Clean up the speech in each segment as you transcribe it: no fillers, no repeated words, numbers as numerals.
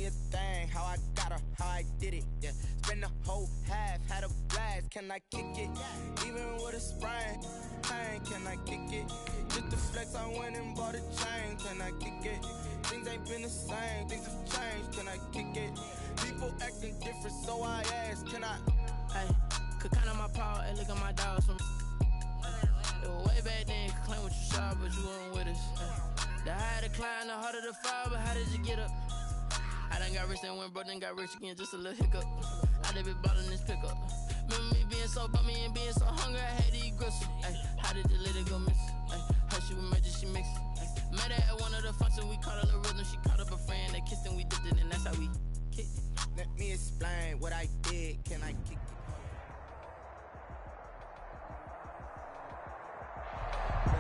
me a thing, how I got her, how I did it, yeah. Spend the whole half, had a blast, can I kick it? Even with a sprain, can I kick it? Just the flex, I went and bought a chain, can I kick it? Things ain't been the same, things have changed, can I kick it? People acting different, so I asked, can I? Hey, could count on my power, and look at my dogs from. It was way back then, could claim what you saw, but you weren't with us. The higher the climb, the harder the fall, but how did you get up? I done got rich and went broke, then got rich again, just a little hiccup. I done been ballin' this pickup. Remember me being so bummy and being so hungry, I had to eat gristle. Ay, how did the lady go miss? Ay, how she was magic, she mixed. Met her at one of the functions, we caught her the rhythm, she caught up a friend, they kissed and we dipped it, and that's how we kicked it. Let me explain what I did, can I kick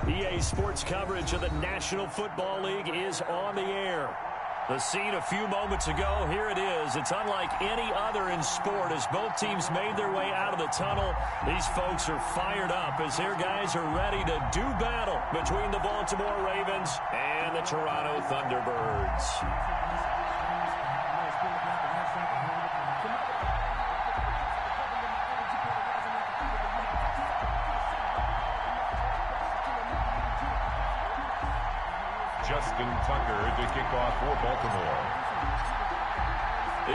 it? EA Sports coverage of the National Football League is on the air. The scene a few moments ago, here it is. It's unlike any other in sport as both teams made their way out of the tunnel. These folks are fired up as their guys are ready to do battle between the Baltimore Ravens and the Toronto Thunderbirds. Justin Tucker to kick off for Baltimore.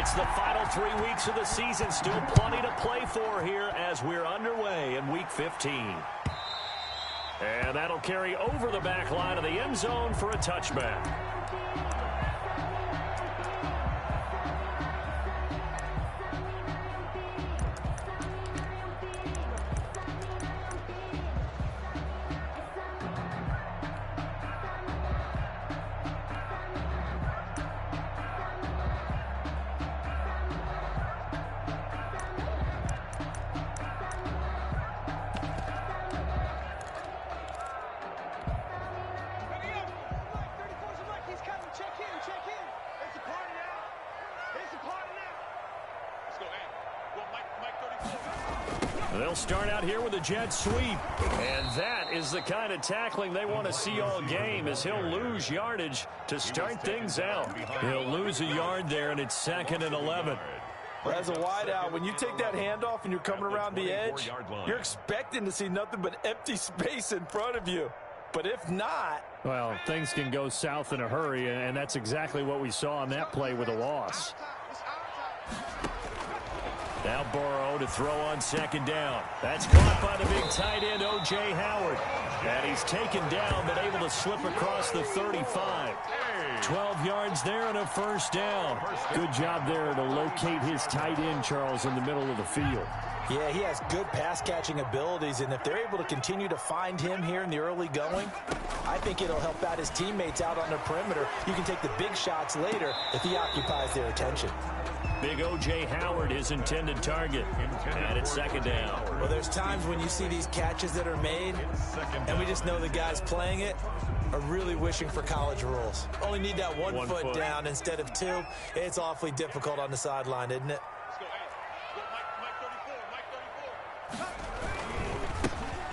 It's the final 3 weeks of the season. Still plenty to play for here as we're underway in Week 15. And that'll carry over the back line of the end zone for a touchback. They'll start out here with a jet sweep. And that is the kind of tackling they want to see all game as he'll lose yardage to start things out. He'll lose a yard there, and it's 2nd and 11. Well, as a wideout, when you take that handoff and you're coming around the edge, you're expecting to see nothing but empty space in front of you. But if not... Well, things can go south in a hurry, and that's exactly what we saw on that play with a loss. Now Burrow to throw on 2nd down. That's caught by the big tight end, O.J. Howard. And he's taken down, but able to slip across the 35. 12 yards there and a 1st down. Good job there to locate his tight end, Charles, in the middle of the field. Yeah, he has good pass-catching abilities, and if they're able to continue to find him here in the early going, I think it'll help out his teammates out on the perimeter. You can take the big shots later if he occupies their attention. Big O.J. Howard, his intended target. And it's 2nd down. Well, there's times when you see these catches that are made, and we just know the guys playing it are really wishing for college rules. Only need that one foot down instead of 2. It's awfully difficult on the sideline, isn't it?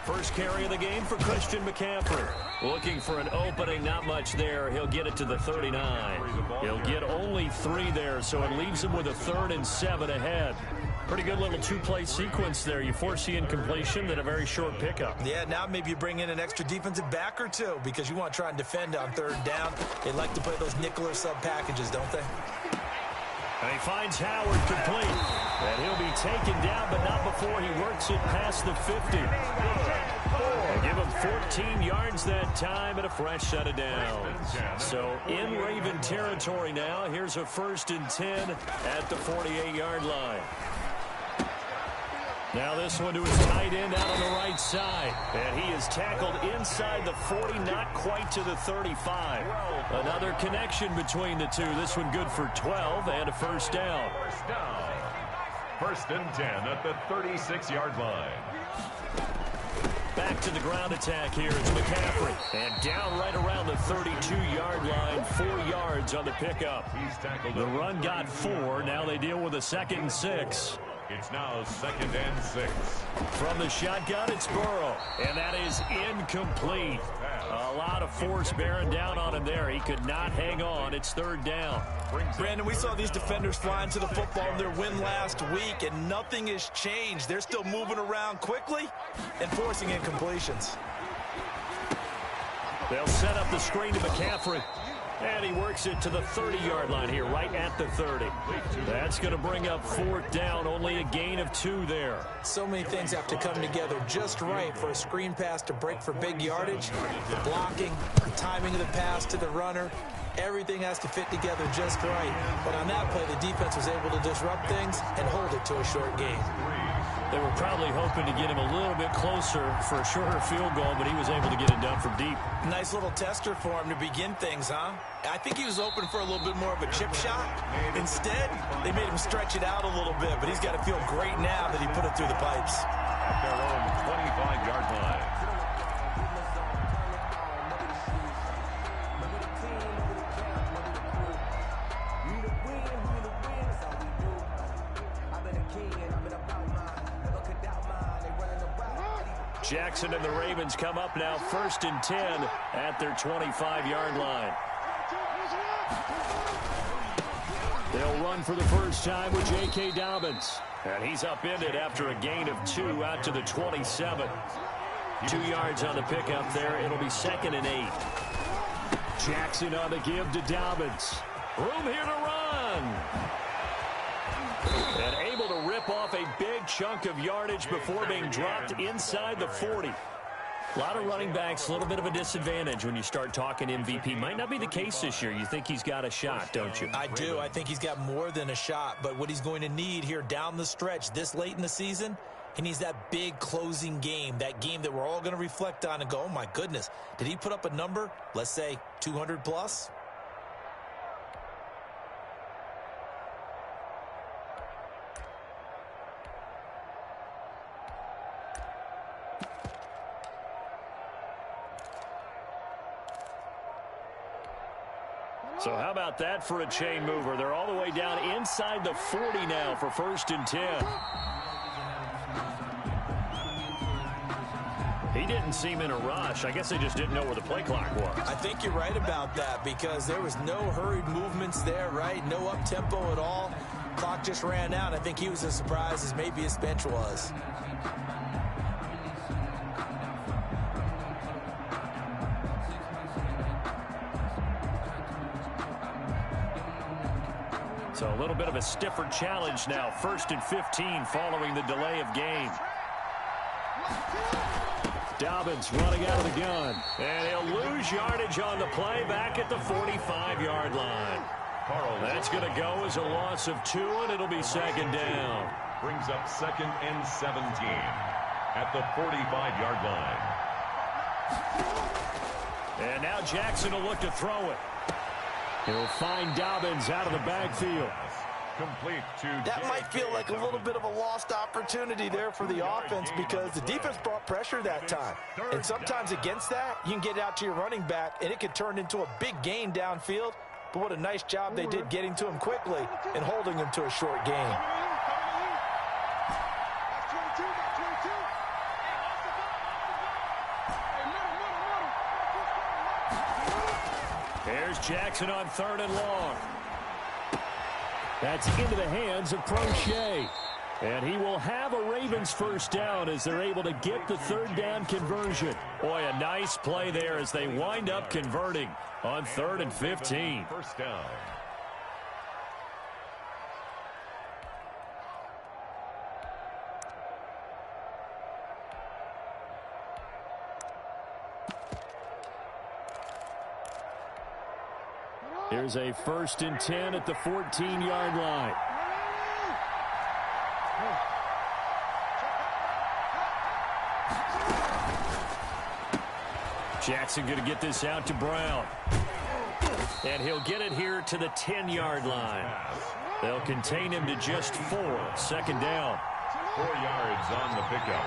First carry of the game for Christian McCaffrey. Looking for an opening, not much there. He'll get it to the 39. He'll get only 3 there, so it leaves him with a 3rd and 7 ahead. Pretty good little 2-play sequence there. You force the incompletion, then a very short pickup. Yeah, now maybe you bring in an extra defensive back or 2 because you want to try and defend on 3rd down. They like to play those nickel or sub packages, don't they? And he finds Howard complete. And he'll be taken down, but not before he works it past the 50. And give him 14 yards that time and a fresh set of downs. So in Raven territory now, here's a 1st and 10 at the 48-yard line. Now this one to his tight end out on the right side. And he is tackled inside the 40, not quite to the 35. Another connection between the two. This one good for 12 and a 1st down. 1st and 10 at the 36-yard line. Back to the ground attack here. It's McCaffrey. And down right around the 32-yard line. 4 yards on the pickup. The run got 4. Now they deal with a 2nd and 6. It's now 2nd and 6. From the shotgun, it's Burrow. And that is incomplete. A lot of force bearing down on him there. He could not hang on. It's third down. Brandon, we saw these defenders flying to the football in their win last week, and nothing has changed. They're still moving around quickly and forcing incompletions. They'll set up the screen to McCaffrey. And he works it to the 30-yard line here, right at the 30. That's going to bring up fourth down, only a gain of 2 there. So many things have to come together just right for a screen pass to break for big yardage. The blocking, the timing of the pass to the runner, everything has to fit together just right. But on that play, the defense was able to disrupt things and hold it to a short gain. They were probably hoping to get him a little bit closer for a shorter field goal, but he was able to get it done from deep. Nice little tester for him to begin things, huh? I think he was hoping for a little bit more of a chip shot. Instead, they made him stretch it out a little bit, but he's got to feel great now that he put it through the pipes. At their own 25-yard line. Jackson and the Ravens come up now, 1st and 10 at their 25-yard line. They'll run for the first time with J.K. Dobbins. And he's upended after a gain of 2 out to the 27. 2 yards on the pickup there. It'll be 2nd and 8. Jackson on the give to Dobbins. Room here to run. And able to rip off a big chunk of yardage before being dropped inside the 40. A lot of running backs, a little bit of a disadvantage when you start talking MVP. Might not be the case this year. You think he's got a shot, don't you? I do. I think he's got more than a shot. But what he's going to need here down the stretch this late in the season, he needs that big closing game, that game that we're all going to reflect on and go, oh, my goodness, did he put up a number, let's say 200 plus? So how about that for a chain mover? They're all the way down inside the 40 now for 1st and 10. He didn't seem in a rush. I guess they just didn't know where the play clock was. I think you're right about that because there was no hurried movements there, right? No up-tempo at all. Clock just ran out. I think he was as surprised as maybe his bench was. So a little bit of a stiffer challenge now. 1st and 15 following the delay of game. Dobbins running out of the gun. And he'll lose yardage on the play back at the 45-yard line. That's going to go as a loss of 2, and it'll be 2nd down. Brings up 2nd and 17 at the 45-yard line. And now Jackson will look to throw it. He'll find Dobbins out of the backfield. Complete to that might feel like a little bit of a lost opportunity there for the offense because the defense brought pressure that time. And sometimes against that, you can get out to your running back, and it could turn into a big gain downfield. But what a nice job they did getting to him quickly and holding him to a short gain. There's Jackson on 3rd and long. That's into the hands of Prochet. And he will have a Ravens first down as they're able to get the 3rd down conversion. Boy, a nice play there as they wind up converting on 3rd and 15. First down. Here's a 1st and 10 at the 14-yard line. Jackson going to get this out to Brown. And he'll get it here to the 10-yard line. They'll contain him to just 4. 2nd down. 4 yards on the pickup.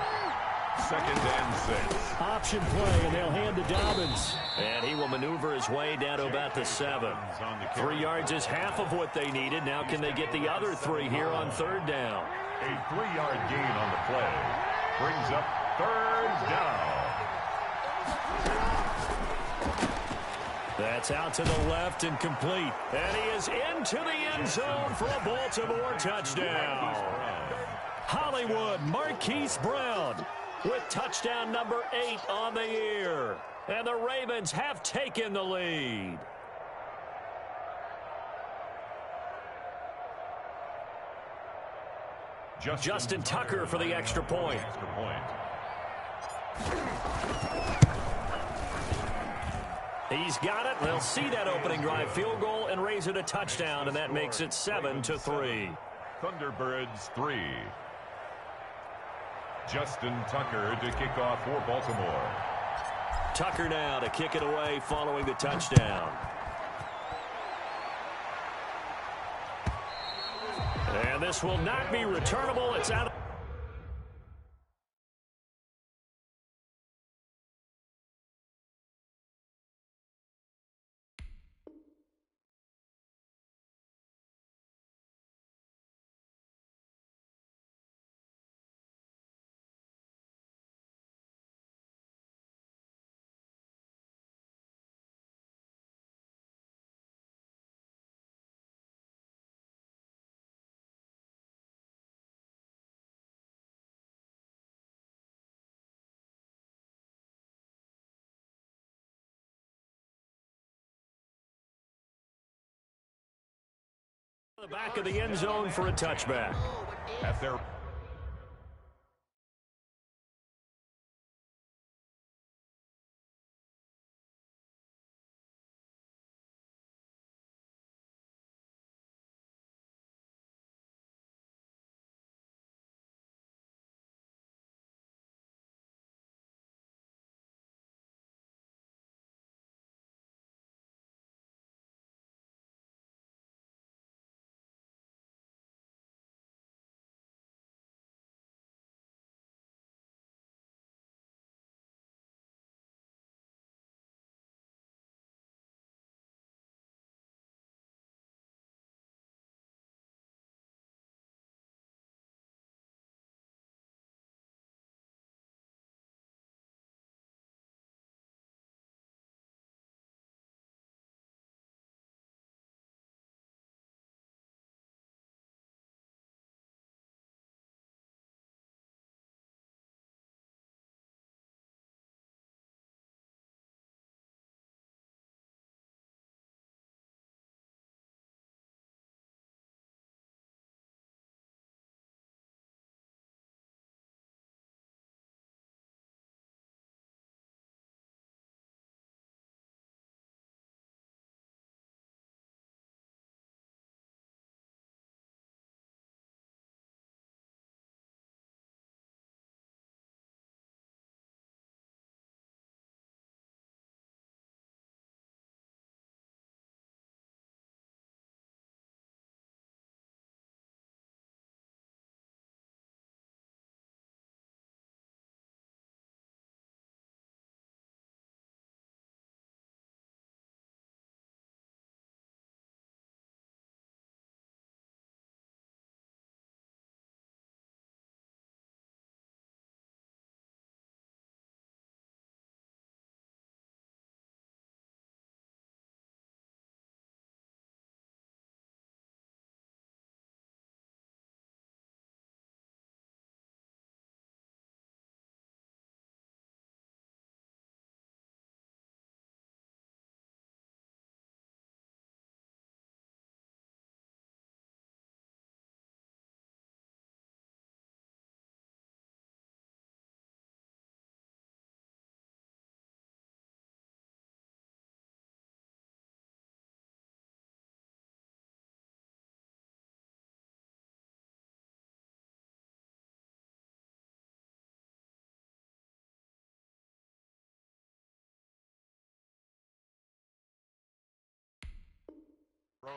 2nd and 6. Option play, and they'll hand to Dobbins. And he will maneuver his way down to about the 7. 3 yards is half of what they needed. Now can they get the other 3 here on 3rd down? A 3-yard gain on the play. Brings up 3rd down. That's out to the left and complete. And he is into the end zone for a Baltimore touchdown. Hollywood Marquise Brown with touchdown number 8 on the year. And the Ravens have taken the lead. Justin Tucker for the extra point. He's got it. They'll see that opening drive field goal and raise it a touchdown, and that makes it 7-3. Thunderbirds 3. Justin Tucker to kick off for Baltimore. Tucker now to kick it away following the touchdown. And this will not be returnable. It's out of the back of the end zone for a touchback. At their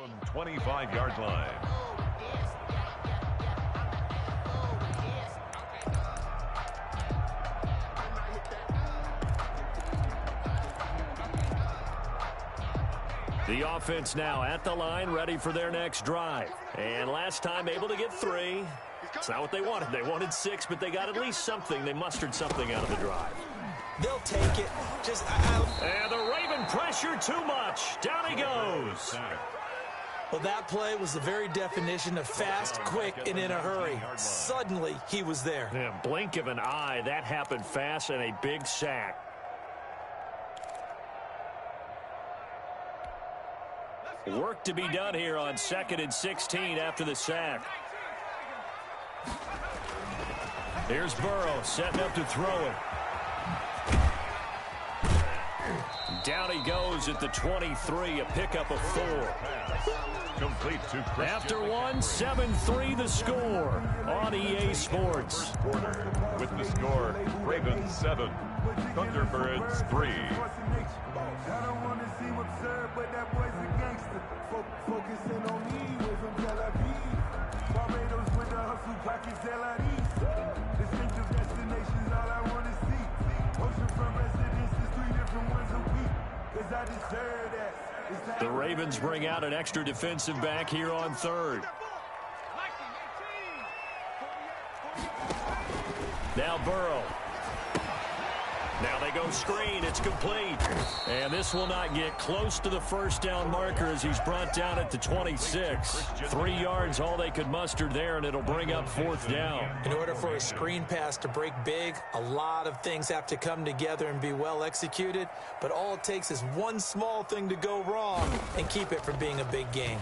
own 25-yard line. The offense now at the line, ready for their next drive. And last time able to get 3. It's not what they wanted. They wanted 6, but they got at least something. They mustered something out of the drive. They'll take it. And the Raven pressure too much. Down he goes. Well, that play was the very definition of fast, quick, and in a hurry. Suddenly, he was there. Yeah, blink of an eye, that happened fast, and a big sack. Work to be done here on 2nd and 16 after the sack. Here's Burrow setting up to throw it. Down he goes at the 23, a pickup of 4. Complete to Christian. After one, 7-3 the score on EA Sports. Quarter with the score, Ravens 7, Thunderbirds 3. I don't want to seem absurd, but that boy's a gangster. Focusing on me, way from Tel Aviv. Barbados with the hustle, pockets LIDs. Distinctive destinations, all I want to see. Ocean from residences, 3 different ones a week. Cause I deserve that. The Ravens bring out an extra defensive back here on 3rd. Now Burrow. Now they go screen. It's complete. And this will not get close to the first down marker as he's brought down at the 26. 3 yards, all they could muster there, and it'll bring up 4th down. In order for a screen pass to break big, a lot of things have to come together and be well executed. But all it takes is one small thing to go wrong and keep it from being a big game.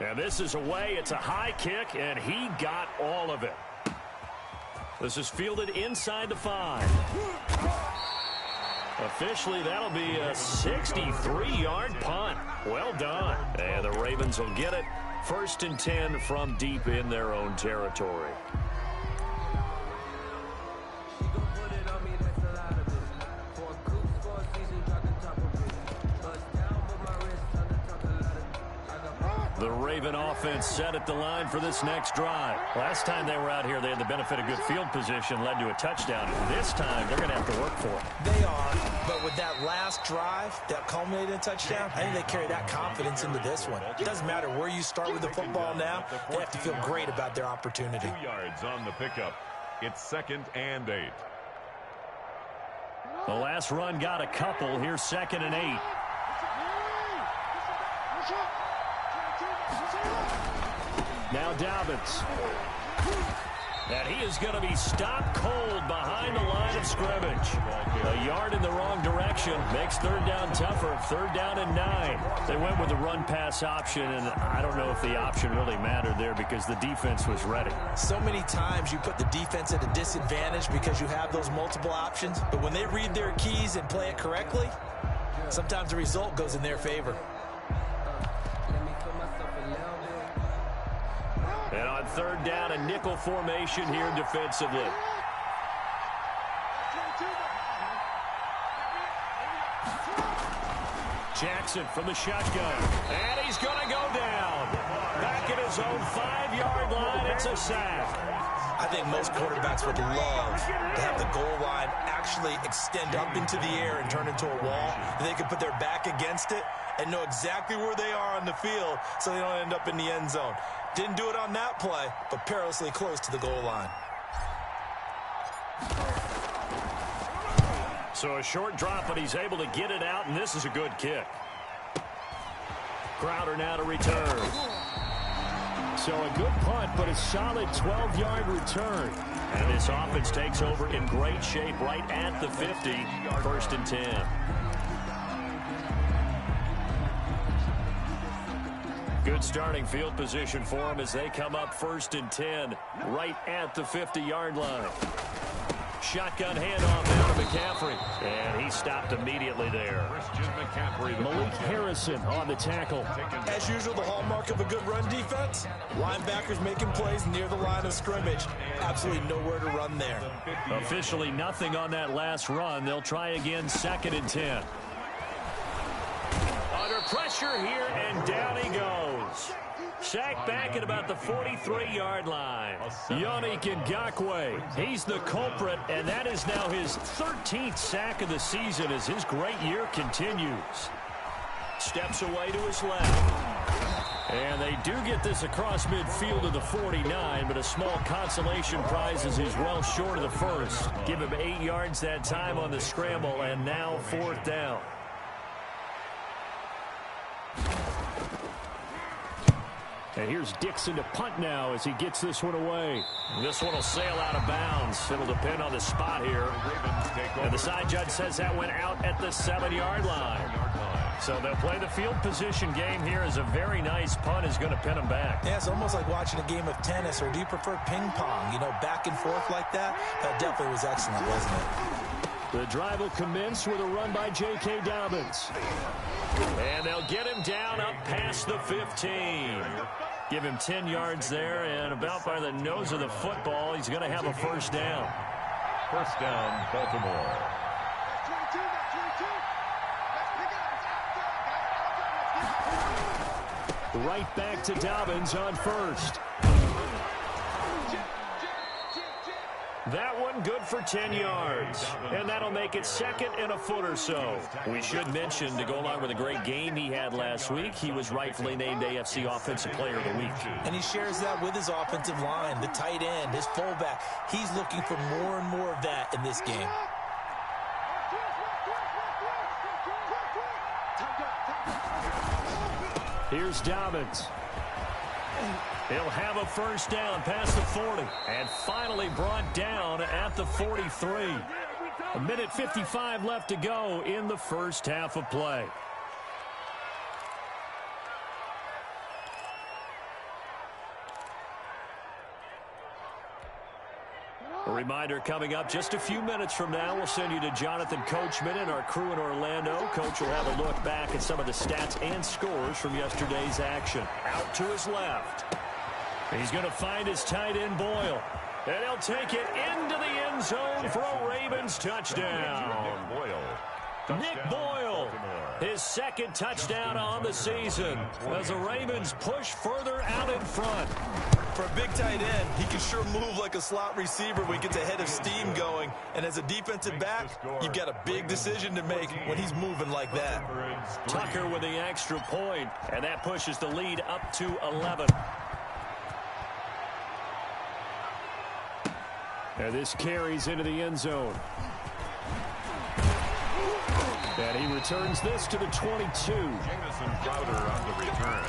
And this is away. It's a high kick, and he got all of it. This is fielded inside the 5. Officially, that'll be a 63-yard punt. Well done. And the Ravens will get it. 1st and 10 from deep in their own territory. The Raven offense set at the line for this next drive. Last time they were out here, they had the benefit of good field position, led to a touchdown. This time, they're going to have to work for it. They are, but with that last drive that culminated in a touchdown, I think they carry that confidence into this one. It doesn't matter where you start with the football now. They have to feel great about their opportunity. 2 yards on the pickup. It's 2nd and 8. The last run got a couple. Here's 2nd and 8. Now Dobbins. And he is going to be stopped cold behind the line of scrimmage. A yard in the wrong direction makes 3rd down tougher. 3rd down and 9. They went with the run-pass option, and I don't know if the option really mattered there because the defense was ready. So many times you put the defense at a disadvantage because you have those multiple options, but when they read their keys and play it correctly, sometimes the result goes in their favor. And on 3rd down, a nickel formation here defensively. Jackson from the shotgun. And he's going to go down. Back at his own 5-yard line. It's a sack. I think most quarterbacks would love to have the goal line actually extend up into the air and turn into a wall. And they can put their back against it and know exactly where they are on the field so they don't end up in the end zone. Didn't do it on that play, but perilously close to the goal line. So a short drop, but he's able to get it out, and this is a good kick. Crowder now to return. So a good punt, but a solid 12-yard return. And this offense takes over in great shape right at the 50, 1st and 10. Good starting field position for them as they come up 1st and 10 right at the 50-yard line. Shotgun handoff now to McCaffrey. And he stopped immediately there. Christian McCaffrey. Malik Harrison on the tackle. As usual, the hallmark of a good run defense, linebackers making plays near the line of scrimmage. Absolutely nowhere to run there. Officially nothing on that last run. They'll try again 2nd and 10. Under pressure here, and down he goes. Sacked back at about the 43-yard line. Yannick Ngakoue, he's the culprit, and that is now his 13th sack of the season as his great year continues. Steps away to his left. And they do get this across midfield to the 49, but a small consolation prize as he's well short of the first. Give him 8 yards that time on the scramble, and now 4th down. And here's Dixon to punt now as he gets this one away. This one will sail out of bounds. It'll depend on the spot here. And the side judge says that went out at the 7-yard line. So they'll play the field position game here as a very nice punt is going to pin them back. Yeah, it's almost like watching a game of tennis, or do you prefer ping pong? You know, back and forth like that? That definitely was excellent, wasn't it? The drive will commence with a run by J.K. Dobbins. And they'll get him down up past the 15. Give him 10 yards there, and about by the nose of the football, he's going to have a 1st down. 1st down, Baltimore. Right back to Dobbins on 1st. That one good for 10 yards. And that'll make it 2nd and a foot or so. We should mention, to go along with a great game he had last week, he was rightfully named AFC Offensive Player of the Week. And he shares that with his offensive line, the tight end, his fullback. He's looking for more and more of that in this game. Here's Dobbins. He'll have a 1st down past the 40. And finally brought down at the 43. 1:55 left to go in the first half of play. A reminder coming up just a few minutes from now, we'll send you to Jonathan Coachman and our crew in Orlando. Coach will have a look back at some of the stats and scores from yesterday's action. Out to his left. He's going to find his tight end, Boyle. And he'll take it into the end zone for a Ravens touchdown. Nick Boyle, his 2nd touchdown on the season as the Ravens push further out in front. For a big tight end, he can sure move like a slot receiver when he gets a head of steam going. And as a defensive back, you've got a big decision to make when he's moving like that. Tucker with the extra point, and that pushes the lead up to 11. And this carries into the end zone. And he returns this to the 22. Jamison Crowder on the return.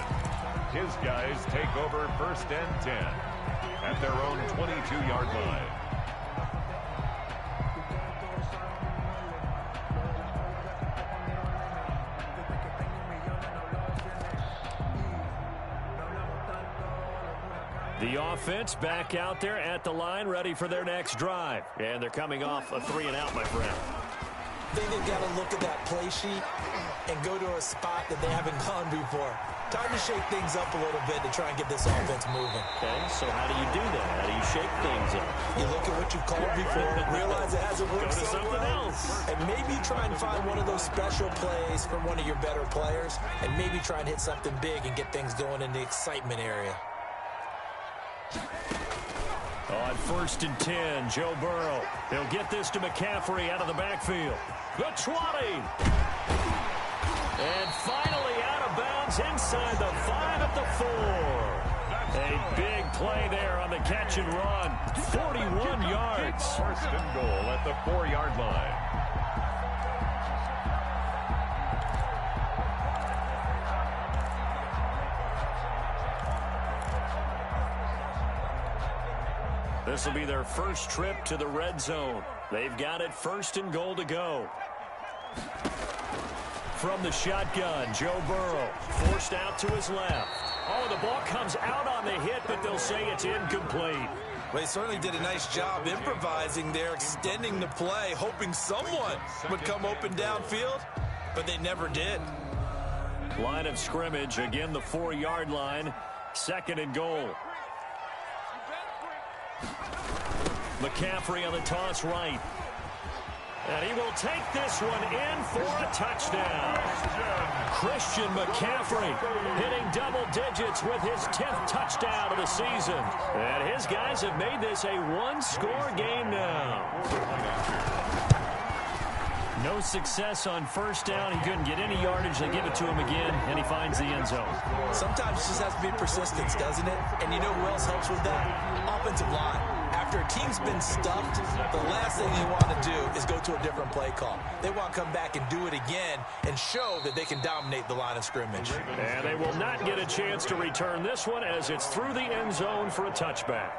His guys take over 1st and 10 at their own 22-yard line. The offense back out there at the line, ready for their next drive. And they're coming off a 3-and-out, my friend. I think they've got to look at that play sheet and go to a spot that they haven't gone before. Time to shake things up a little bit to try and get this offense moving. Okay, so how do you do that? How do you shake things up? You look at what you've called before, realize it hasn't worked so well, and maybe try and find one of those special plays from one of your better players, and maybe try and hit something big and get things going in the excitement area. On 1st and 10, Joe Burrow. He'll get this to McCaffrey out of the backfield. The 20. And finally out of bounds inside the 5 at the 4. A big play there on the catch and run. 41 yards. 1st and goal at the 4-yard line. This will be their first trip to the red zone. They've got it 1st and goal to go. From the shotgun, Joe Burrow forced out to his left. Oh, the ball comes out on the hit, but they'll say it's incomplete. Well, they certainly did a nice job improvising there, extending the play, hoping someone would come open downfield, but they never did. Line of scrimmage, again the 4-yard line, 2nd and goal. McCaffrey on the toss right. And he will take this one in for a touchdown. Christian McCaffrey hitting double digits with his 10th touchdown of the season. And his guys have made this a one-score game now. No success on first down. He couldn't get any yardage. They give it to him again, and he finds the end zone. Sometimes it just has to be persistence, doesn't it? And you know who else helps with that? Offensive line. After a team's been stuffed, the last thing you want to do is go to a different play call. They want to come back and do it again and show that they can dominate the line of scrimmage. And they will not get a chance to return this one as it's through the end zone for a touchback.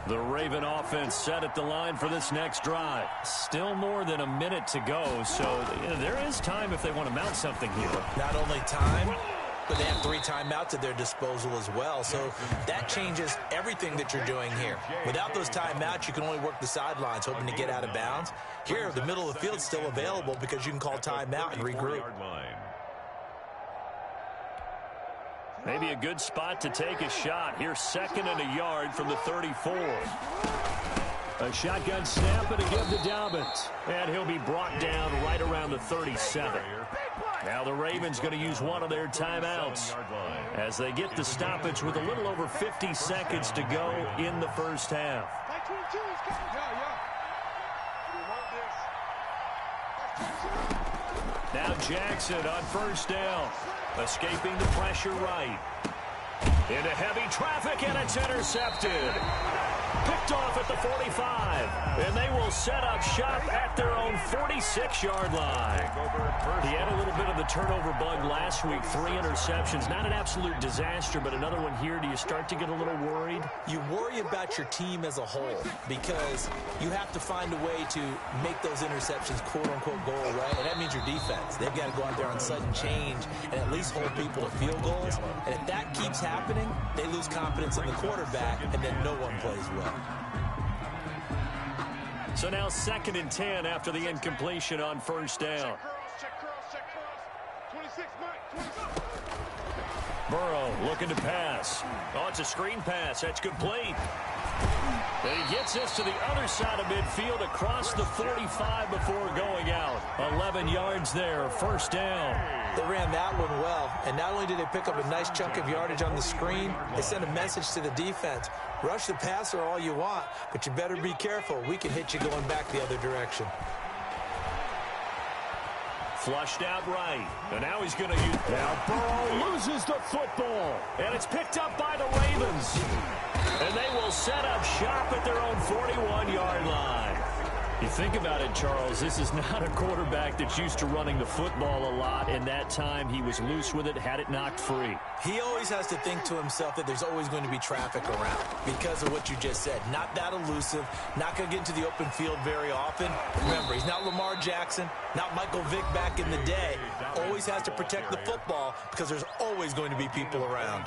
The Raven offense set at the line for this next drive. Still more than a minute to go, so there is time if they want to mount something here. Not only time, but they have 3 timeouts at their disposal as well, so that changes everything that you're doing here. Without those timeouts, you can only work the sidelines, hoping to get out of bounds. Here, the middle of the field is still available because you can call timeout and regroup. Maybe a good spot to take a shot. Here's 2nd and a yard from the 34. A shotgun snap and a give to Dobbins. And he'll be brought down right around the 37. Now the Ravens going to use one of their timeouts as they get the stoppage with a little over 50 seconds to go in the first half. Now Jackson on first down. Escaping the pressure right. Into heavy traffic, and it's intercepted. Picked off at the 45. And they will set up shop at their own 46-yard line. He had a little bit of the turnover bug last week. 3 interceptions. Not an absolute disaster, but another one here. Do you start to get a little worried? You worry about your team as a whole because you have to find a way to make those interceptions quote-unquote go away, and that means your defense. They've got to go out there on sudden change and at least hold people to field goals. And if that keeps happening, they lose confidence in the quarterback, and then no one plays well. So now 2nd and 10 after the incompletion on first down. Burrow looking to pass. Oh, it's a screen pass. That's complete. And he gets this to the other side of midfield across the 45 before going out. 11 yards there, first down. They ran that one well, and not only did they pick up a nice chunk of yardage on the screen, they sent a message to the defense. Rush the passer all you want, but you better be careful. We can hit you going back the other direction. Flushed out right. And now he's going to use... Now Burrow loses the football. And it's picked up by the Ravens. And they will set up shop at their own 41-yard line. You think about it, Charles, this is not a quarterback that's used to running the football a lot, and that time he was loose with it, had it knocked free. He always has to think to himself that there's always going to be traffic around because of what you just said. Not that elusive, not going to get into the open field very often. Remember, he's not Lamar Jackson, not Michael Vick back in the day. Always has to protect the football because there's always going to be people around.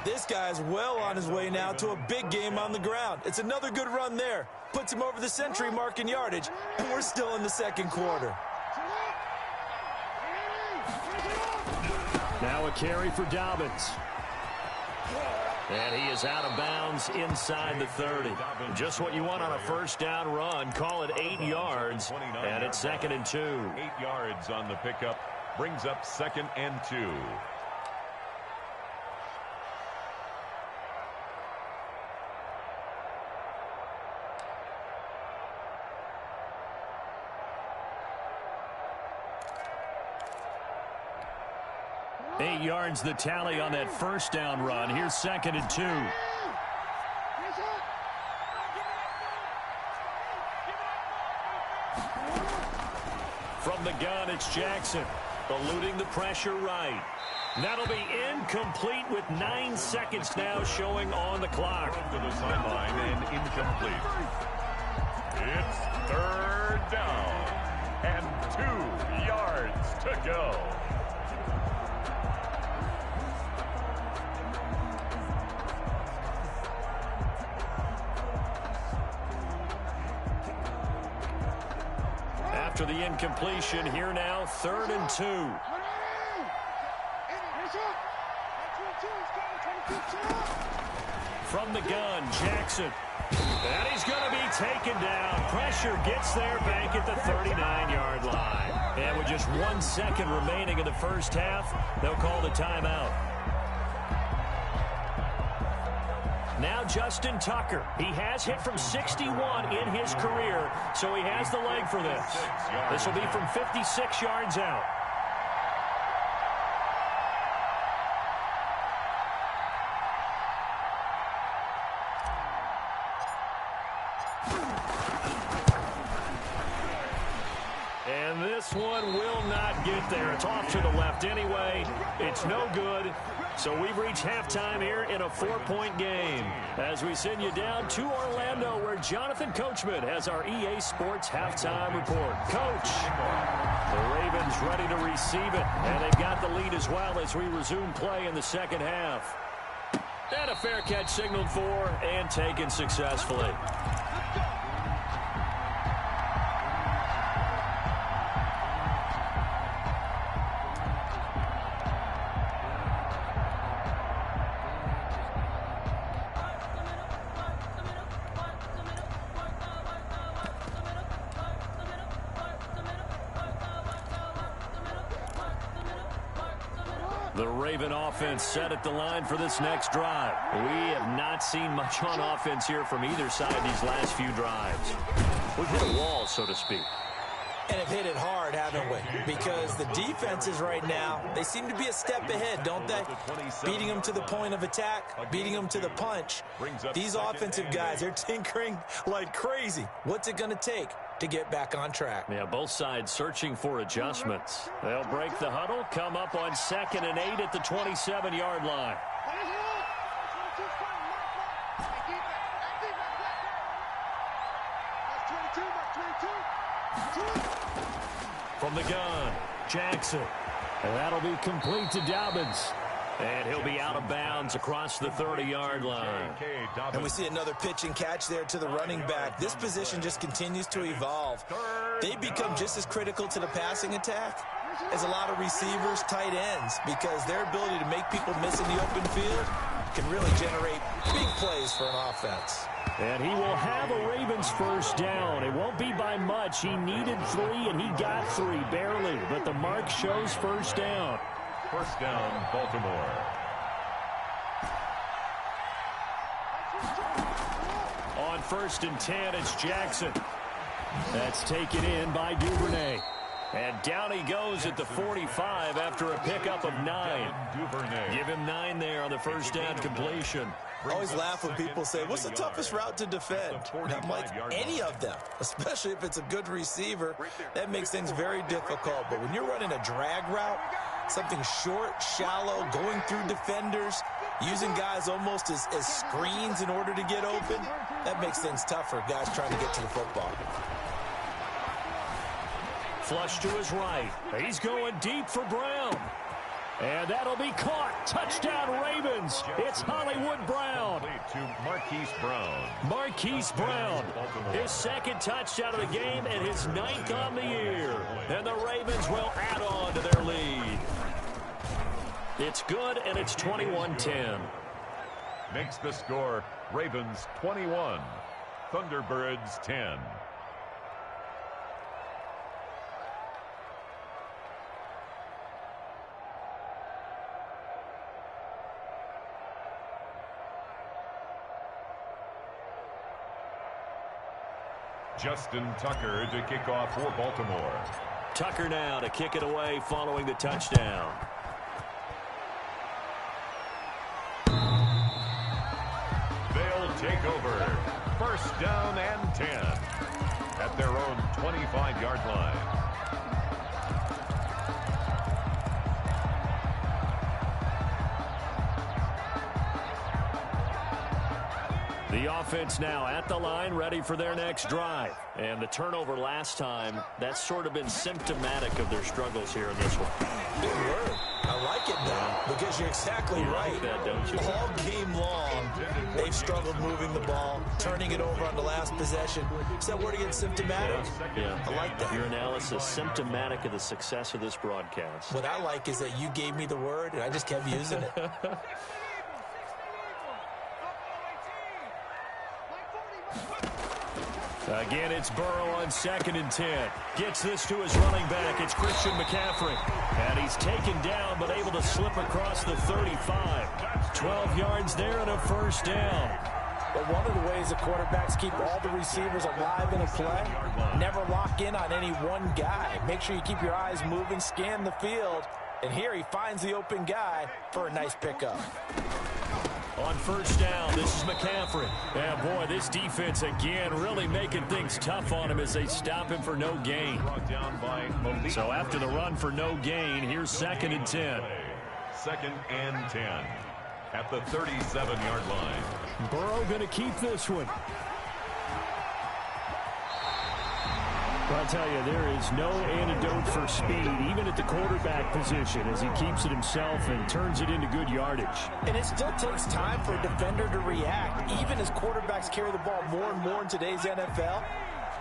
This guy's well on his way now to a big game on the ground. It's another good run there. Puts him over the century mark in yardage, and we're still in the second quarter. Now a carry for Dobbins. And he is out of bounds inside the 30. Just what you want on a first down run. Call it 8 yards, and it's 2nd and 2. 8 yards on the pickup brings up 2nd and 2. Eight yards the tally on that first down run. Here's 2nd and 2. From the gun, it's Jackson. Eluding the pressure right. That'll be incomplete with 9 seconds now showing on the clock. To the sideline and incomplete. It's 3rd down and 2 yards to go. after the incompletion. Here now, 3rd and 2. From the gun, Jackson. And he's going to be taken down. Pressure gets there back at the 39-yard line. And with just 1 second remaining in the first half, they'll call the timeout. Now Justin Tucker. He has hit from 61 in his career, so he has the leg for this. This will be from 56 yards out. And this one will not get there. It's off to the left anyway. It's no good. So we've reached halftime here in a 4-point game. As we send you down to Orlando, where Jonathan Coachman has our EA Sports halftime report. Coach, the Ravens ready to receive it. And they've got the lead as well as we resume play in the second half. And a fair catch signaled for and taken successfully. The Raven offense set at the line for this next drive. We have not seen much on offense here from either side these last few drives. We've hit a wall, so to speak. And have hit it hard, haven't we? Because the defenses right now, they seem to be a step ahead, don't they? Beating them to the point of attack, beating them to the punch. These offensive guys, they're tinkering like crazy. What's it going to take to get back on track? Yeah, both sides searching for adjustments. They'll break the huddle, come up on 2nd and 8 at the 27-yard line. From the gun, Jackson. And that'll be complete to Dobbins. And he'll be out of bounds across the 30-yard line. And we see another pitch and catch there to the running back. This position just continues to evolve. They become just as critical to the passing attack as a lot of receivers, tight ends, because their ability to make people miss in the open field can really generate big plays for an offense. And he will have a Ravens first down. It won't be by much. He needed 3, and he got 3, barely. But the mark shows first down. First down, Baltimore. On 1st and 10, it's Jackson. That's taken in by Duvernay. And down he goes at the 45 after a pickup of 9. Give him 9 there on the first down completion. I always laugh when people say, what's the toughest route to defend? And I'm like, any of them, especially if it's a good receiver. That makes things very difficult. But when you're running a drag route, something short, shallow, going through defenders, using guys almost as screens in order to get open, that makes things tougher, guys trying to get to the football. Flush to his right. He's going deep for Brown. And that'll be caught. Touchdown, Ravens. It's Hollywood Brown. To Marquise Brown. Marquise Brown. His 2nd touchdown of the game and his 9th on the year. And the Ravens will add on to their lead. It's good, and it's 21-10. Makes the score Ravens 21, Thunderbirds 10. Justin Tucker to kick off for Baltimore. Tucker now to kick it away following the touchdown. They'll take over. First down and 10 at their own 25-yard line. The offense now at the line, ready for their next drive. And the turnover last time, that's sort of been symptomatic of their struggles here in this one. Good word. I like it now because you're exactly right. Like that, don't you? All game long, They've struggled moving the ball, turning it over on the last possession. Is that word again, symptomatic? Yeah. I like that. Your analysis, symptomatic of the success of this broadcast. What I like is that you gave me the word, and I just kept using it. Again, it's Burrow on 2nd and 10. Gets this to his running back. It's Christian McCaffrey. And he's taken down, but able to slip across the 35. 12 yards there and a first down. But one of the ways the quarterbacks keep all the receivers alive in a play, never lock in on any one guy. Make sure you keep your eyes moving, scan the field. And here he finds the open guy for a nice pickup. On first down, this is McCaffrey. And boy, this defense again really making things tough on him as they stop him for no gain. So after the run for no gain, here's 2nd and 10. 2nd and 10 at the 37-yard line. Burrow going to keep this one. I'll tell you, there is no antidote for speed, even at the quarterback position, as he keeps it himself and turns it into good yardage. And it still takes time for a defender to react. Even as quarterbacks carry the ball more and more in today's NFL,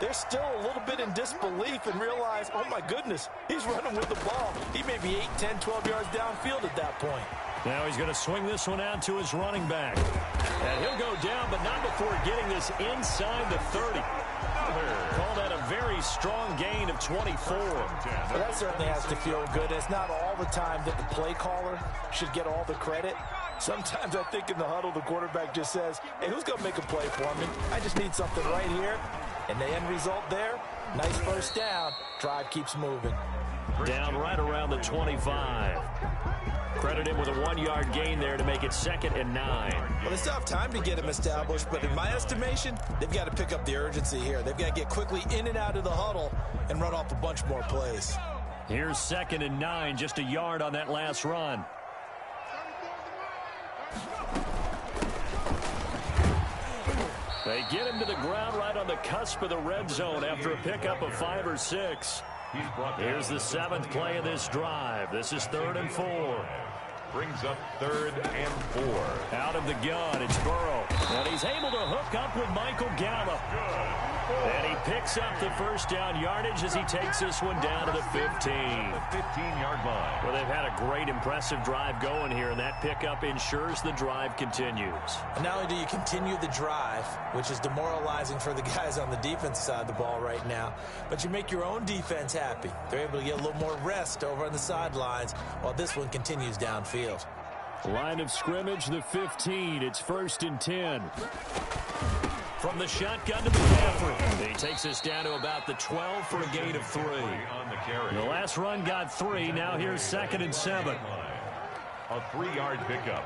they're still a little bit in disbelief and realize, oh my goodness, he's running with the ball. He may be 8, 10, 12 yards downfield at that point. Now he's going to swing this one out to his running back. And he'll go down, but not before getting this inside the 30. Call that a very strong gain of 24. Well, that certainly has to feel good. It's not all the time that the play caller should get all the credit. Sometimes I think in the huddle, the quarterback just says, hey, who's going to make a play for me? I just need something right here. And the end result there, nice first down. Drive keeps moving. Down right around the 25. Credit him with a 1-yard gain there to make it 2nd and 9. Well, they still have time to get him established, but in my estimation, they've got to pick up the urgency here. They've got to get quickly in and out of the huddle and run off a bunch more plays. Here's 2nd and 9, just a yard on that last run. They get him to the ground right on the cusp of the red zone after a pickup of 5 or 6. Here's the 7th play of this drive. This is 3rd and 4. Brings up 3rd and 4. Out of the gun, it's Burrow. And he's able to hook up with Michael Gallup. And he picks up the first down yardage as he takes this one down to the 15. The 15-yard line. Well, they've had a great, impressive drive going here, and that pickup ensures the drive continues. And not only do you continue the drive, which is demoralizing for the guys on the defensive side of the ball right now, but you make your own defense happy. They're able to get a little more rest over on the sidelines while this one continues downfield. Line of scrimmage, the 15. It's 1st and 10. From the shotgun to McCaffrey. He takes us down to about the 12 for a gain of 3. The last run got 3. Now here's 2nd and 7. A 3-yard pickup.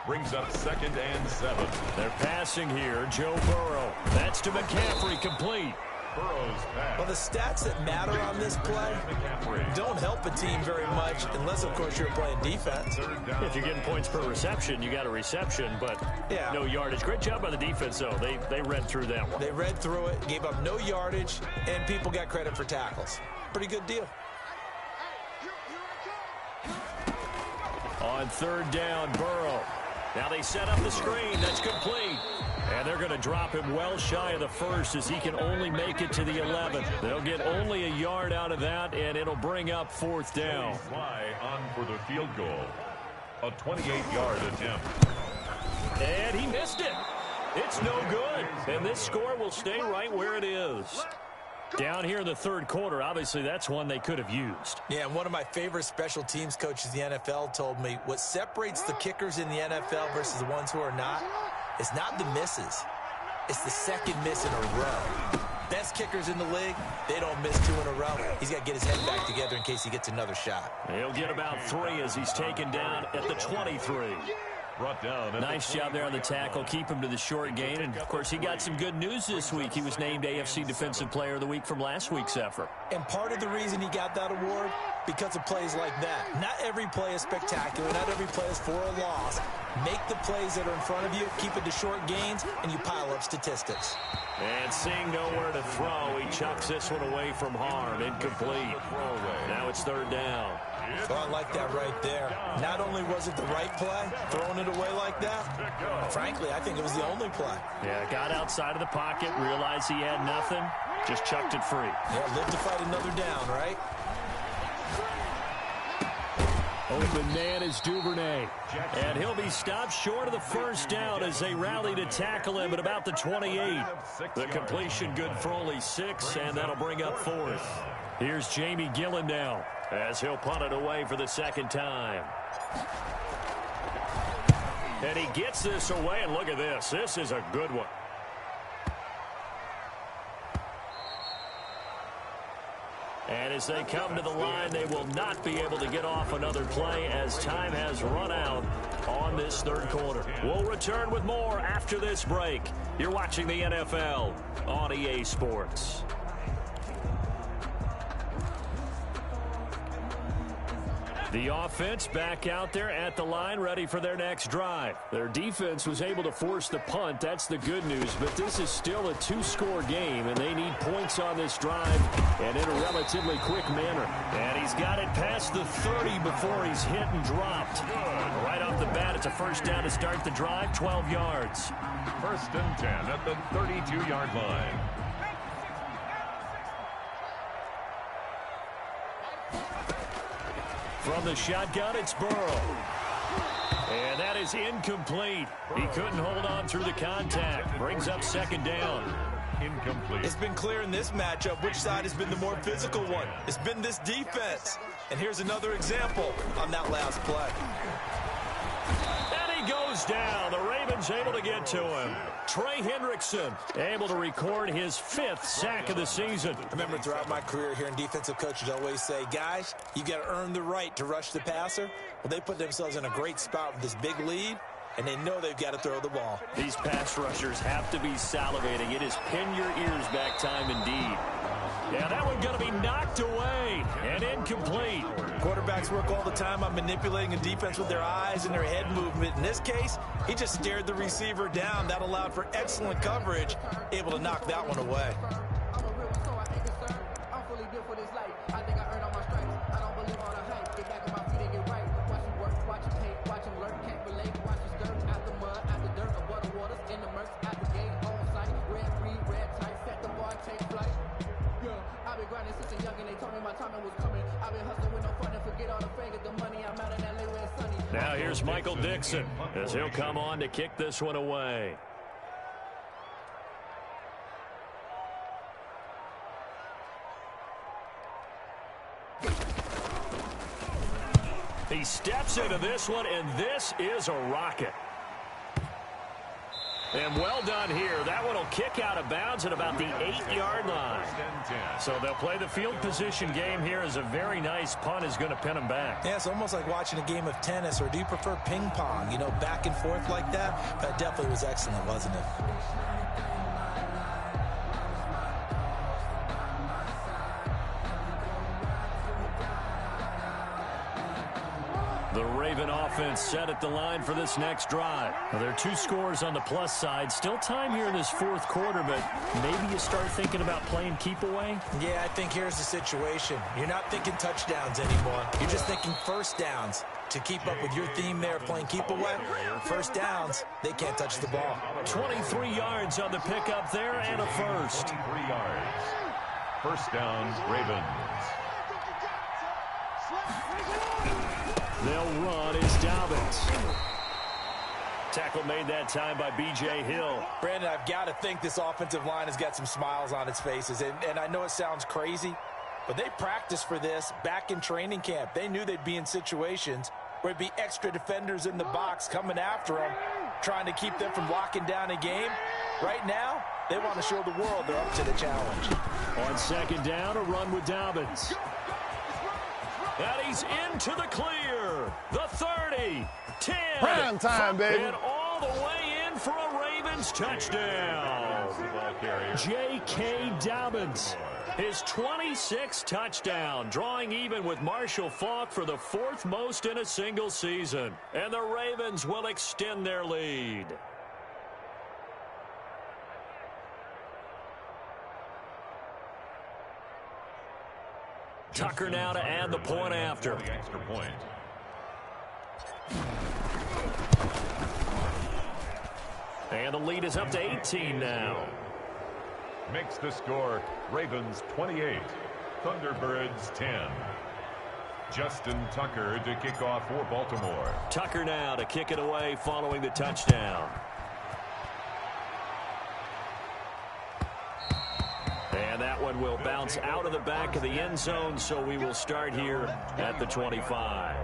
Brings up 2nd and 7. They're passing here. Joe Burrow. That's to McCaffrey, complete. Burrow's pass. Well, the stats that matter on this play don't help a team very much unless, of course, you're playing defense. If you're getting points per reception, you got a reception, but no yardage. Great job by the defense, though. They read through that one. They read through it, gave up no yardage, and people got credit for tackles. Pretty good deal. On 3rd down, Burrow. Now they set up the screen. That's complete. And they're going to drop him well shy of the 1st as he can only make it to the 11th. They'll get only a yard out of that, and it'll bring up 4th down. Fly on for the field goal. A 28-yard attempt. And he missed it. It's no good. And this score will stay right where it is. Down here in the 3rd quarter, obviously that's one they could have used. Yeah, and one of my favorite special teams coaches in the NFL told me what separates the kickers in the NFL versus the ones who are not, it's not the misses. It's the second miss in a row. Best kickers in the league, they don't miss 2 in a row. He's got to get his head back together in case he gets another shot. He'll get about 3 as he's taken down at the 23. Brought down. Nice job there on the tackle. Keep him to the short gain. And, of course, he got some good news this week. He was named AFC Defensive Player of the Week from last week's effort. And part of the reason he got that award, because of plays like that. Not every play is spectacular. Not every play is for a loss. Make the plays that are in front of you, keep it to short gains, and you pile up statistics. And seeing nowhere to throw, he chucks this one away from harm. Incomplete. Now it's 3rd down. Well, I like that right there. Not only was it the right play, throwing it away like that, frankly, I think it was the only play. Yeah, got outside of the pocket, realized he had nothing, just chucked it free. Yeah, live to fight another down, right? Open man is Duvernay. And he'll be stopped short of the first down as they rally to tackle him at about the 28. The completion good for only 6, and that'll bring up 4th. Here's Jamie Gillen now as he'll punt it away for the second time. And he gets this away, and look at this. This is a good one. And as they come to the line, they will not be able to get off another play as time has run out on this third quarter. We'll return with more after this break. You're watching the NFL on EA Sports. The offense back out there at the line, ready for their next drive. Their defense was able to force the punt. That's the good news. But this is still a 2-score game, and they need points on this drive and in a relatively quick manner. And he's got it past the 30 before he's hit and dropped. Right off the bat, it's a first down to start the drive, 12 yards. 1st and 10 at the 32-yard line. From the shotgun, it's Burrow. And that is incomplete. He couldn't hold on through the contact. Brings up 2nd down. Incomplete. It's been clear in this matchup which side has been the more physical one. It's been this defense. And here's another example on that last play. And he goes down. The Ravens able to get to him. Trey Hendrickson able to record his 5th sack of the season. I remember throughout my career hearing defensive coaches always say, guys, you got to earn the right to rush the passer. Well, they put themselves in a great spot with this big lead, and they know they've got to throw the ball. These pass rushers have to be salivating. It is pin your ears back time indeed. Yeah, that one's going to be knocked away and incomplete. Quarterbacks work all the time on manipulating a defense with their eyes and their head movement. In this case, he just stared the receiver down. That allowed for excellent coverage, able to knock that one away. Now here's Michael Dixon as he'll come on to kick this one away. He steps into this one, and this is a rocket. And well done here. That one will kick out of bounds at about the 8-yard line. So they'll play the field position game here as a very nice punt is going to pin them back. Yeah, it's almost like watching a game of tennis, or do you prefer ping pong? You know, back and forth like that? That definitely was excellent, wasn't it? The Raven offense set at the line for this next drive. Well, there are 2 scores on the plus side. Still time here in this 4th quarter, but maybe you start thinking about playing keep away? Yeah, I think here's the situation. You're not thinking touchdowns anymore. You're just thinking first downs. To keep up with your theme there, playing keep away, first downs, they can't touch the ball. 23 yards on the pickup there and a first. 23 yards. First down, Ravens. They'll run is Dobbins. Tackle made that time by B.J. Hill. Brandon, I've got to think this offensive line has got some smiles on its faces. And I know it sounds crazy, but they practiced for this back in training camp. They knew they'd be in situations where it'd be extra defenders in the box coming after them, trying to keep them from locking down a game. Right now, they want to show the world they're up to the challenge. On 2nd down, a run with Dobbins. And he's into the clear. The 30, 10. Prime time, baby. And all the way in for a Ravens touchdown. J.K. Dobbins, his 26th touchdown, drawing even with Marshall Faulk for the 4th most in a single season. And the Ravens will extend their lead. Tucker now to add the point after. The extra point. And the lead is up to 18 now. Makes the score Ravens 28, Thunderbirds 10. Justin Tucker to kick off for Baltimore. Tucker now to kick it away following the touchdown. And that one will bounce out of the back of the end zone, so we will start here at the 25.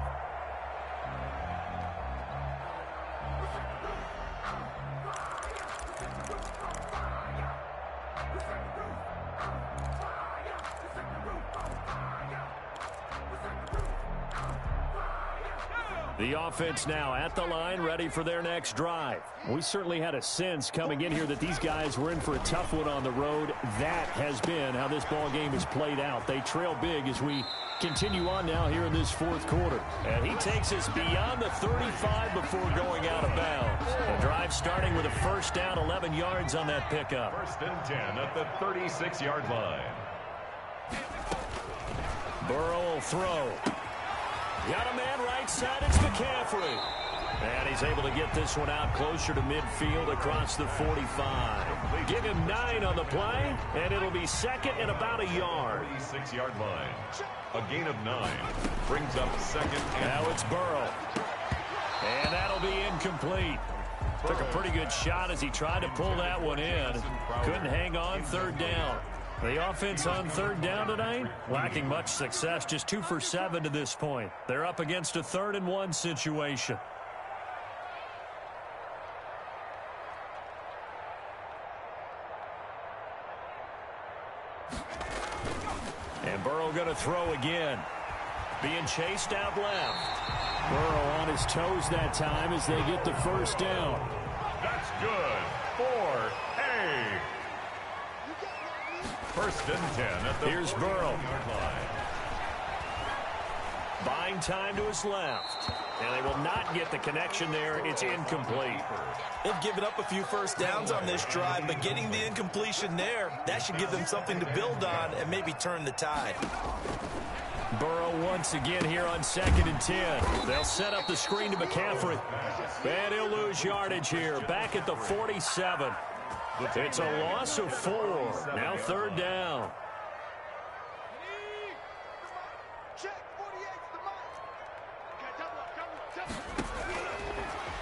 The offense now at the line, ready for their next drive. We certainly had a sense coming in here that these guys were in for a tough one on the road. That has been how this ball game has played out. They trail big as we continue on now here in this fourth quarter. And he takes us beyond the 35 before going out of bounds. The drive starting with a first down, 11 yards on that pickup. First and 10 at the 36-yard line. Burrow will throw. Got a man right side, it's McCaffrey. And he's able to get this one out closer to midfield across the 45. Give him 9 on the play, and it'll be second and about a yard. 36-yard line. A gain of 9. Brings up second and now it's Burrow. And that'll be incomplete. Took a pretty good shot as he tried to pull that one in. Couldn't hang on, third down. The offense on third down tonight, lacking much success, just 2 for 7 to this point. They're up against a 3rd and 1 situation. And Burrow going to throw again. Being chased out left. Burrow on his toes that time as they get the first down. that's good for A. First and 10 at the here's Burrow. line. Buying time to his left. And they will not get the connection there. It's incomplete. They've given up a few first downs on this drive, but getting the incompletion there, that should give them something to build on and maybe turn the tide. Burrow once again here on 2nd and 10. They'll set up the screen to McCaffrey. And he'll lose yardage here. Back at the 47. It's a loss of 4. Now 3rd down.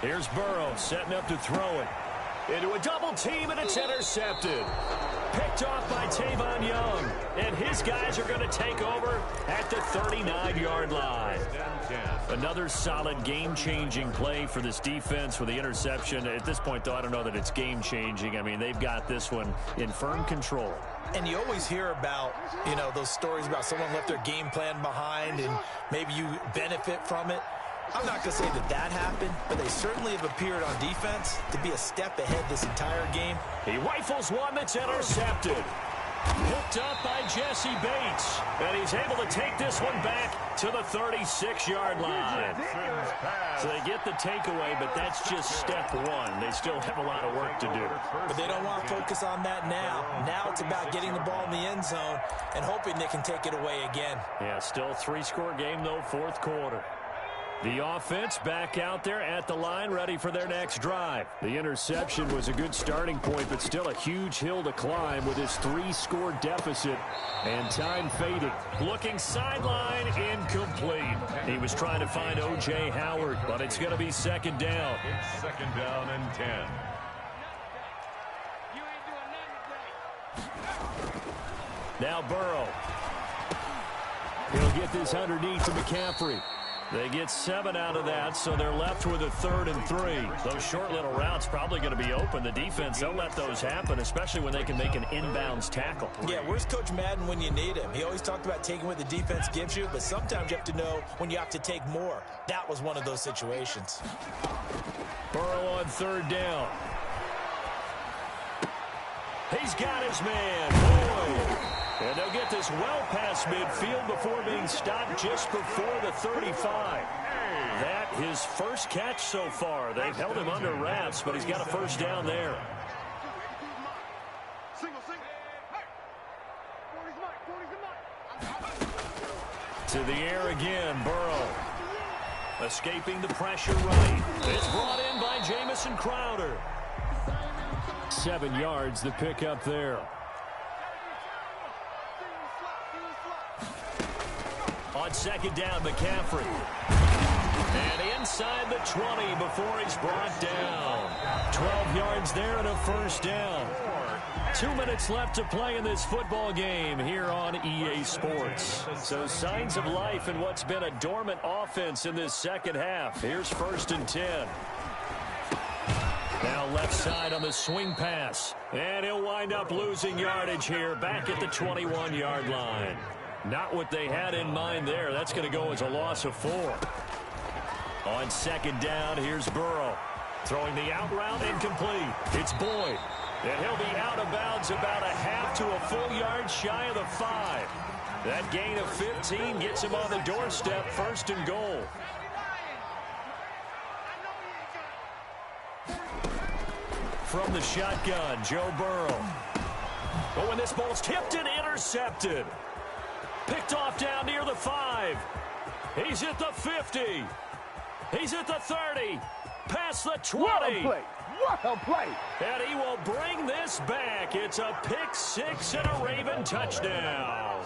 Here's Burrow setting up to throw it. Into a double team, and it's intercepted. Picked off by Tavon Young. And his guys are going to take over at the 39-yard line. Another solid game-changing play for this defense with the interception. At this point, though, I don't know that it's game-changing. I mean, they've got this one in firm control. And you always hear about, those stories about someone left their game plan behind and maybe you benefit from it. I'm not going to say that happened, but they certainly have appeared on defense to be a step ahead this entire game. He rifles one that's intercepted. Hooked up by Jesse Bates. And he's able to take this one back to the 36-yard line. So they get the takeaway, but that's just step one. They still have a lot of work to do. But they don't want to focus on that now. Now it's about getting the ball in the end zone and hoping they can take it away again. Yeah, still 3-score game, though, 4th quarter. The offense back out there at the line, ready for their next drive. The interception was a good starting point, but still a huge hill to climb with his 3-score deficit. And time fading. Looking sideline, incomplete. He was trying to find O.J. Howard, but it's going to be 2nd down. It's 2nd down and 10. Now Burrow. He'll get this underneath to McCaffrey. They get 7 out of that, so they're left with a 3rd and 3. Those short little routes probably going to be open. The defense, they'll let those happen, especially when they can make an inbounds tackle. Yeah, where's Coach Madden when you need him? He always talked about taking what the defense gives you, but sometimes you have to know when you have to take more. That was one of those situations. Burrow on 3rd down. He's got his man. Boyd. And they'll get this well past midfield before being stopped just before the 35. That his first catch so far. They've held him under wraps, but he's got a first down there. To the air again, Burrow. Escaping the pressure right. It's brought in by Jamison Crowder. 7 yards the pick up there. On second down, McCaffrey. And inside the 20 before he's brought down. 12 yards there and a first down. 2 minutes left to play in this football game here on EA Sports. So signs of life in what's been a dormant offense in this second half. Here's 1st and 10. Now left side on the swing pass. And he'll wind up losing yardage here back at the 21-yard line. Not what they had in mind there. That's going to go as a loss of 4. On second down, here's Burrow. Throwing the out route incomplete. It's Boyd. And he'll be out of bounds about a half to a full yard shy of the 5. That gain of 15 gets him on the doorstep, 1st and goal. From the shotgun, Joe Burrow. But when this ball's tipped and intercepted. Picked off down near the 5. He's at the 50. He's at the 30. Past the 20. What a play. What a play. And he will bring this back. It's a pick 6 and a Raven touchdown.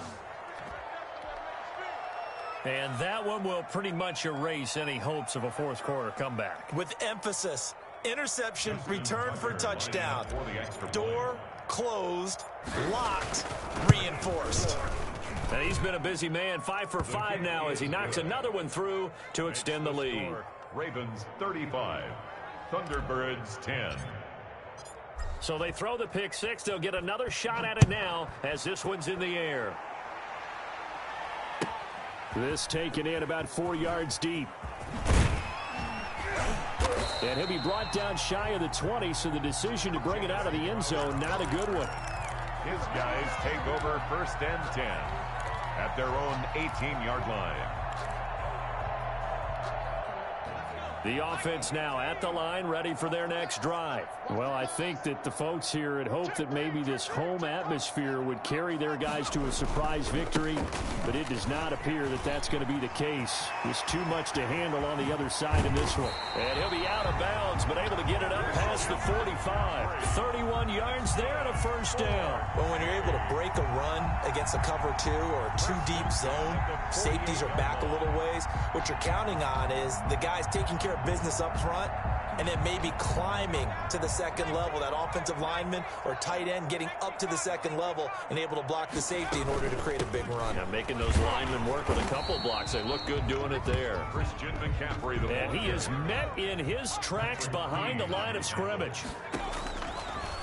And that one will pretty much erase any hopes of a fourth quarter comeback. With emphasis. Interception, return for touchdown. Door closed, locked, reinforced. And he's been a busy man, 5 for 5 now as he knocks another one through to extend the lead. Ravens 35, Thunderbirds 10. So they throw the pick 6. They'll get another shot at it now as this one's in the air. This taken in about 4 yards deep. And he'll be brought down shy of the 20, so the decision to bring it out of the end zone, not a good one. His guys take over 1st and 10 at their own 18-yard line. The offense now at the line, ready for their next drive. Well, I think that the folks here had hoped that maybe this home atmosphere would carry their guys to a surprise victory, but it does not appear that that's going to be the case. There's too much to handle on the other side in this one. And he'll be out of bounds, but able to get it up past the 45. 31 yards there and a first down. Well, when you're able to break a run against a cover 2 or a 2-deep zone, safeties are back a little ways. What you're counting on is the guys taking care of business up front and then maybe climbing to the second level. That offensive lineman or tight end getting up to the second level and able to block the safety in order to create a big run. Yeah, making those linemen work with a couple blocks. They look good doing it there. Christian McCaffrey, and he is met in his tracks behind the line of scrimmage.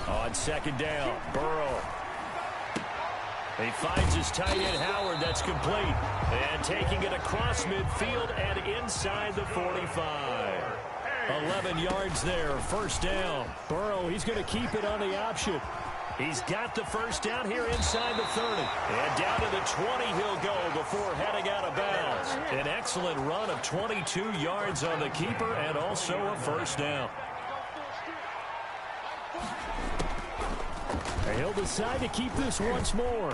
On second down, Burrow. He finds his tight end, Howard. That's complete. And taking it across midfield and inside the 45. 11 yards there, first down. Burrow, he's going to keep it on the option. He's got the first down here inside the 30. And down to the 20 he'll go before heading out of bounds. An excellent run of 22 yards on the keeper and also a first down. He'll decide to keep this once more.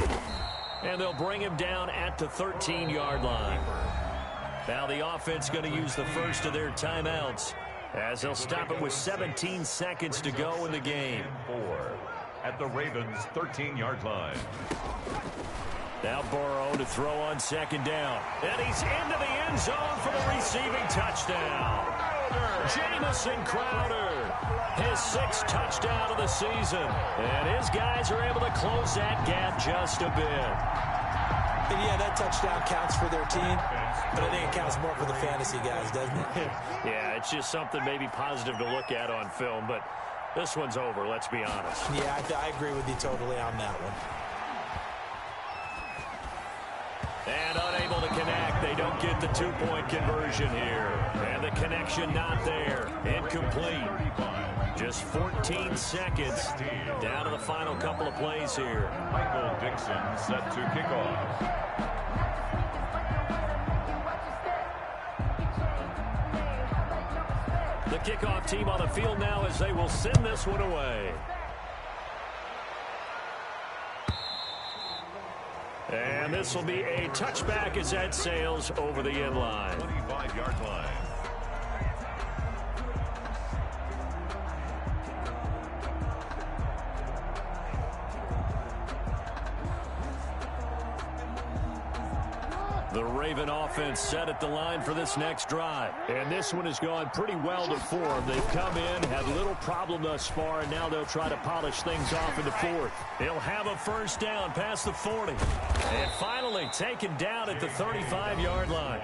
And they'll bring him down at the 13-yard line. Now the offense going to use the first of their timeouts as they'll stop it with 17 seconds to go in the game. 4 at the Ravens' 13-yard line. Now Burrow to throw on second down. And he's into the end zone for the receiving touchdown. Jamison Crowder. His 6th touchdown of the season. And his guys are able to close that gap just a bit. And yeah, that touchdown counts for their team, but I think it counts more for the fantasy guys, doesn't it? Yeah, it's just something maybe positive to look at on film, but this one's over, let's be honest. Yeah, I agree with you totally on that one. And unable to connect. They don't get the 2-point conversion here. And the connection not there. Incomplete. Just 14 seconds down to the final couple of plays here. Michael Dixon set to kick off. The kickoff team on the field now as they will send this one away. And this will be a touchback as that sails over the end line. 25-yard line. The Raven offense set at the line for this next drive. And this one has gone pretty well to form. They've come in, had little problem thus far, and now they'll try to polish things off in the fourth. He'll have a first down past the 40. And finally taken down at the 35-yard line.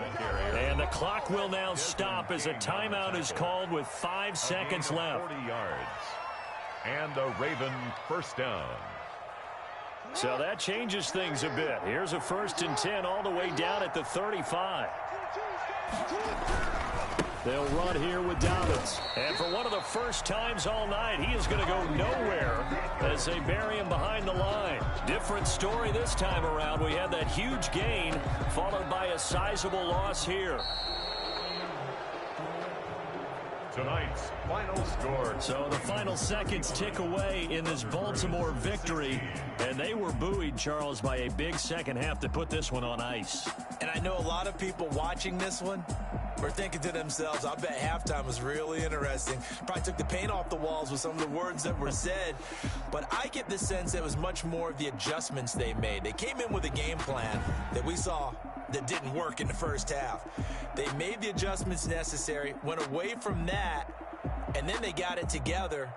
And the clock will now stop as a timeout is called with 5 seconds left. 40 yards. And a Raven first down. So that changes things a bit. Here's a 1st and 10 all the way down at the 35. They'll run here with Dobbins. And for one of the first times all night, he is going to go nowhere as they bury him behind the line. Different story this time around. We had that huge gain followed by a sizable loss here. Tonight's final score. So the final seconds tick away in this Baltimore victory. And they were buoyed, Charles, by a big second half to put this one on ice. And I know a lot of people watching this one were thinking to themselves, I bet halftime was really interesting. Probably took the paint off the walls with some of the words that were said. But I get the sense it was much more of the adjustments they made. They came in with a game plan that we saw that didn't work in the first half. They made the adjustments necessary, went away from that, and then they got it together,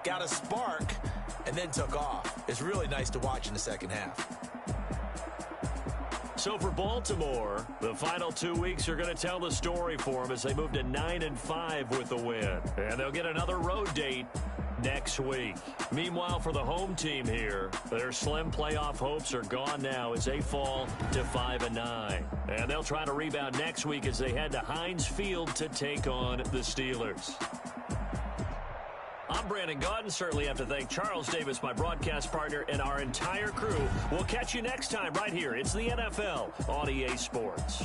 got a spark, and then took off. It's really nice to watch in the second half. So for Baltimore, the final 2 weeks are going to tell the story for them as they move to 9-5 with the win. And they'll get another road date next week. Meanwhile, for the home team here, their slim playoff hopes are gone now as they fall to 5-9. And they'll try to rebound next week as they head to Heinz Field to take on the Steelers. I'm Brandon Gaudin. Certainly have to thank Charles Davis, my broadcast partner, and our entire crew. We'll catch you next time right here. It's the NFL on EA Sports.